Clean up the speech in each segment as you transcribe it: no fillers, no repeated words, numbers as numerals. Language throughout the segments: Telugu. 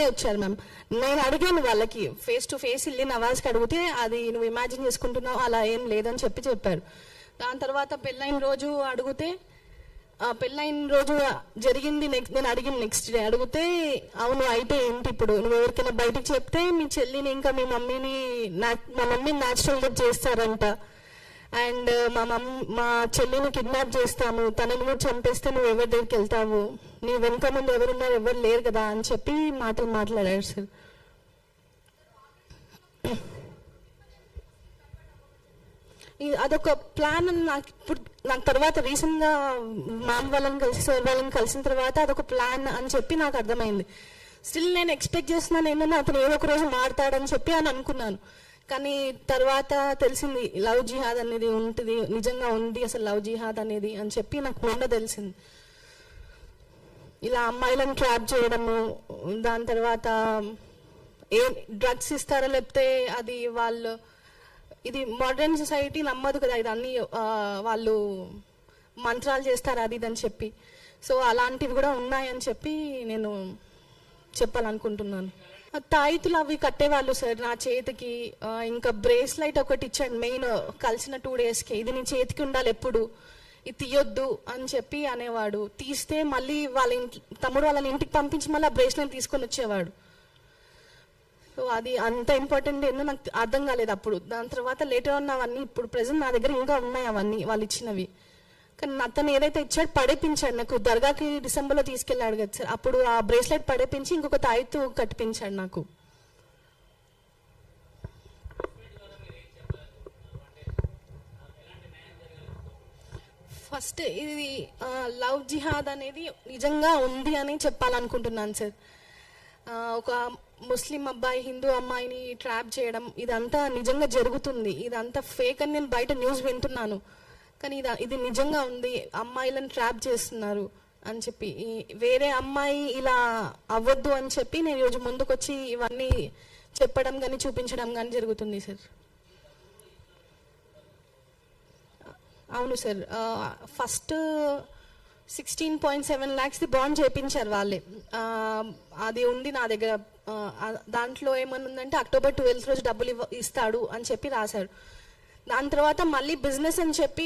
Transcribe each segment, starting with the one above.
వాళ్ళే వచ్చారు మ్యామ్. నేను అడిగాను వాళ్ళకి, ఫేస్ టు ఫేస్ వెళ్ళి నవాజ్కి అడిగితే అది నువ్వు ఇమాజిన్ చేసుకుంటున్నావు, అలా ఏం లేదని చెప్పారు. దాని తర్వాత పెళ్ళైన రోజు అడిగితే, పెళ్ళైన రోజు జరిగింది నేను అడిగిన నెక్స్ట్ డే అడిగితే, అవును అయితే ఏంటి ఇప్పుడు నువ్వు ఎవరికైనా బయటకు చెప్తే మీ చెల్లిని ఇంకా మీ మమ్మీని మా మమ్మీని న్యాచురల్గా చేస్తారంట, అండ్ మా చెల్లిని కిడ్నాప్ చేస్తాము, తనని కూడా చంపేస్తే నువ్వు ఎవరి దగ్గరికి వెళ్తావు, నీ వెనుక ముందు ఎవరున్నారు, ఎవరు లేరు కదా అని చెప్పి మాట్లాడారు సార్. అదొక ప్లాన్ అని నాకు తర్వాత రీసెంట్గా మ్యామ్ వాళ్ళని కలిసి సార్ వాళ్ళని కలిసిన తర్వాత అదొక ప్లాన్ అని చెప్పి నాకు అర్థమైంది. స్టిల్ నేను ఎక్స్పెక్ట్ చేస్తున్నాను ఏంటంటే అతను ఏదో ఒక రోజు మాట్లాడని చెప్పి అని అనుకున్నాను. కానీ తర్వాత తెలిసింది లవ్ జిహాద్ అనేది ఉంటుంది, నిజంగా ఉంది అసలు లవ్ జిహాద్ అనేది అని చెప్పి నాకు మొన్న తెలిసింది. ఇలా అమ్మాయిలను ట్రాప్ చేయడము, దాని తర్వాత డ్రగ్స్ ఇస్తారా లేకపోతే అది వాళ్ళు, ఇది మోడర్న్ సొసైటీ నమ్మదు కదా, ఇది అన్ని వాళ్ళు మంత్రాలు చేస్తారు అది ఇది అని చెప్పి. సో అలాంటివి కూడా ఉన్నాయని చెప్పి నేను చెప్పాలనుకుంటున్నాను. తాయితులు అవి కట్టేవాళ్ళు సార్ నా చేతికి, ఇంకా బ్రేస్లైట్ ఒకటి ఇచ్చాడు మెయిన్ కలిసిన 2 డేస్కి, ఇది నీ చేతికి ఉండాలి ఎప్పుడు, ఇది తీయొద్దు అని చెప్పి అనేవాడు. తీస్తే మళ్ళీ తమ్ముడు వాళ్ళని ఇంటికి పంపించి మళ్ళీ ఆ బ్రేస్లైట్ తీసుకొని వచ్చేవాడు. సో అది అంత ఇంపార్టెంట్ ఏంటో నాకు అర్థం కాలేదు అప్పుడు. దాని తర్వాత లేటర్ ఉన్న అవన్నీ ఇప్పుడు ప్రెసెంట్ నా దగ్గర ఇంకా ఉన్నాయి అవన్నీ వాళ్ళు ఇచ్చినవి. కానీ అతను ఏదైతే ఇచ్చాడు పడేపించాడు, నాకు దర్గాకి డిసెంబర్లో తీసుకెళ్ళాడు కదా సార్, అప్పుడు ఆ బ్రేస్లెట్ పడేపించి ఇంకొక తాయితు కట్టిపించాడు నాకు. ఫస్ట్ ఇది లవ్ జిహాద్ అనేది నిజంగా ఉంది అని చెప్పాలనుకుంటున్నాను సార్. ఒక ముస్లిం అబ్బాయి హిందూ అమ్మాయిని ట్రాప్ చేయడం ఇదంతా నిజంగా జరుగుతుంది, ఇదంతా ఫేక్ అని నేను బయట న్యూస్ వింటున్నాను. కానీ ఇది నిజంగా ఉంది, అమ్మాయిలను ట్రాప్ చేస్తున్నారు అని చెప్పి, వేరే అమ్మాయి ఇలా అవ్వద్దు అని చెప్పి నేను ఈరోజు ముందుకు వచ్చి ఇవన్నీ చెప్పడం కానీ చూపించడం కానీ జరుగుతుంది సార్. అవును సార్, ఫస్ట్ 16.7 lakhs బాండ్ చేయించారు వాళ్ళే. అది ఉంది నా దగ్గర. దాంట్లో ఏమనుందంటే October 12th రోజు డబ్బులు ఇస్తాడు అని చెప్పి రాశాడు. దాని తర్వాత మళ్ళీ బిజినెస్ అని చెప్పి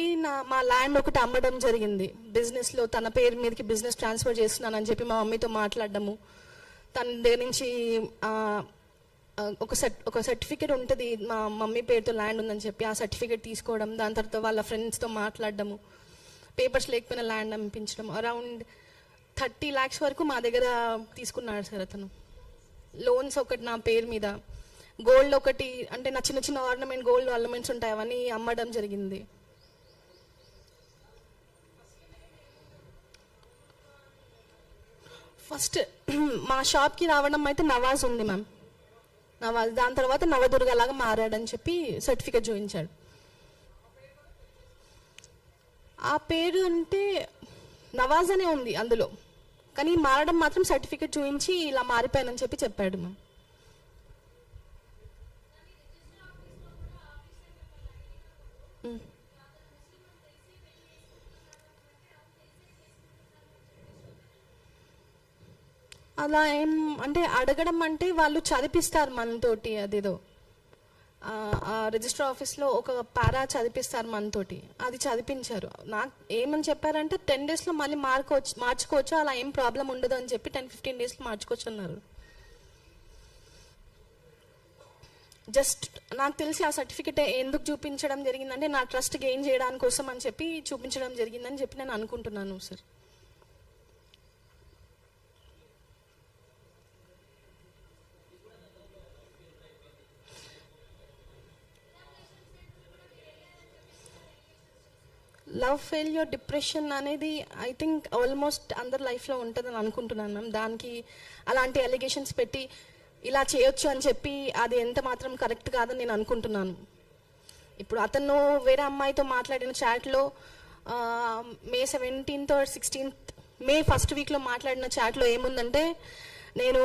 మా ల్యాండ్ ఒకటి అమ్మడం జరిగింది. బిజినెస్లో తన పేరు మీదకి బిజినెస్ ట్రాన్స్ఫర్ చేస్తున్నాను అని చెప్పి మా మమ్మీతో మాట్లాడడము, తన దగ్గర నుంచి ఒక సర్టిఫికేట్ ఉంటుంది మా మమ్మీ పేరుతో ల్యాండ్ ఉందని చెప్పి, ఆ సర్టిఫికేట్ తీసుకోవడం, దాని తర్వాత వాళ్ళ ఫ్రెండ్స్తో మాట్లాడడము, పేపర్స్ లేకపోయినా ల్యాండ్ అమ్మించడం, అరౌండ్ 30 lakhs వరకు మా దగ్గర తీసుకున్నాడు సార్ అతను. లోన్స్ ఒకటి నా పేరు మీద, గోల్డ్ ఒకటి, అంటే నా చిన్న చిన్న ఆర్నమెంట్ గోల్డ్ ఆర్నమెంట్స్ ఉంటాయి అవన్నీ అమ్మడం జరిగింది. ఫస్ట్ మా షాప్కి రావడం అయితే నవాజ్ ఉంది మ్యామ్, నవాజ్. దాని తర్వాత నవదుర్గలాగా మారాడని చెప్పి సర్టిఫికేట్ చూపించాడు. ఆ పేరు అంటే నవాజ్ అనే ఉంది అందులో, కానీ మారడం మాత్రం సర్టిఫికేట్ చూపించి ఇలా మారిపోయానని చెప్పి చెప్పాడు మ్యామ్. అలా ఏం అంటే అడగడం అంటే వాళ్ళు చదివిస్తారు మనతోటి, అదేదో రిజిస్టర్ ఆఫీస్లో ఒక పారా చదివిస్తారు మనతోటి, అది చదివించారు. నాకు ఏమని చెప్పారంటే 10 daysలో మళ్ళీ మార్చుకోవచ్చు, అలా ఏం ప్రాబ్లం ఉండదు అని చెప్పి 10-15 daysలో మార్చుకోవచ్చు అన్నారు. జస్ట్ నాకు తెలిసి ఆ సర్టిఫికేట్ ఎందుకు చూపించడం జరిగిందంటే నా ట్రస్ట్ గెయిన్ చేయడానికి కోసం అని చెప్పి చూపించడం జరిగిందని చెప్పి నేను అనుకుంటున్నాను సార్. లవ్ ఫెయిల్యూర్, డిప్రెషన్ అనేది ఐ థింక్ ఆల్మోస్ట్ అందరి లైఫ్లో ఉంటుందని అనుకుంటున్నాను మ్యామ్. దానికి అలాంటి అలిగేషన్స్ పెట్టి ఇలా చేయొచ్చు అని చెప్పి అది ఎంత మాత్రం కరెక్ట్ కాదని నేను అనుకుంటున్నాను. ఇప్పుడు అతను వేరే అమ్మాయితో మాట్లాడిన చాట్లో May 17th or 16th, May 1st weekలో మాట్లాడిన చాట్లో ఏముందంటే, నేను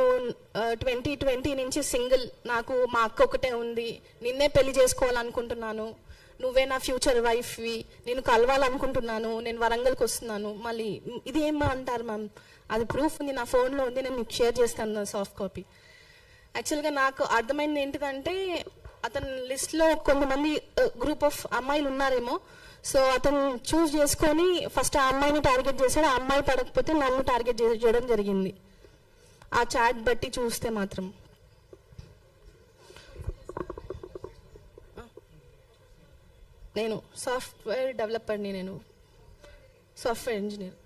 2020 నుంచి సింగిల్, నాకు మా అక్క ఒకటే ఉంది, నిన్నే పెళ్లి చేసుకోవాలనుకుంటున్నాను, నువ్వే నా ఫ్యూచర్ వైఫ్వి, నేను కలవాలనుకుంటున్నాను, నేను వరంగల్కి వస్తున్నాను, మళ్ళీ ఇది ఏమో అంటారు మ్యామ్. అది ప్రూఫ్ ఉంది, నా ఫోన్లో ఉంది, నేను మీకు షేర్ చేస్తాను సాఫ్ట్ కాపీ. యాక్చువల్గా నాకు అర్థమైంది ఏంటిదంటే అతని లిస్ట్లో కొంతమంది గ్రూప్ ఆఫ్ అమ్మాయిలు ఉన్నారేమో. సో అతను చూస్ చేసుకొని ఫస్ట్ ఆ అమ్మాయిని టార్గెట్ చేశాడు. ఆ అమ్మాయి పడకపోతే నన్ను టార్గెట్ చేయడం జరిగింది ఆ చాట్ బట్టి చూస్తే మాత్రం. నేను సాఫ్ట్వేర్ డెవలపర్ని, నేను సాఫ్ట్వేర్ ఇంజనీర్.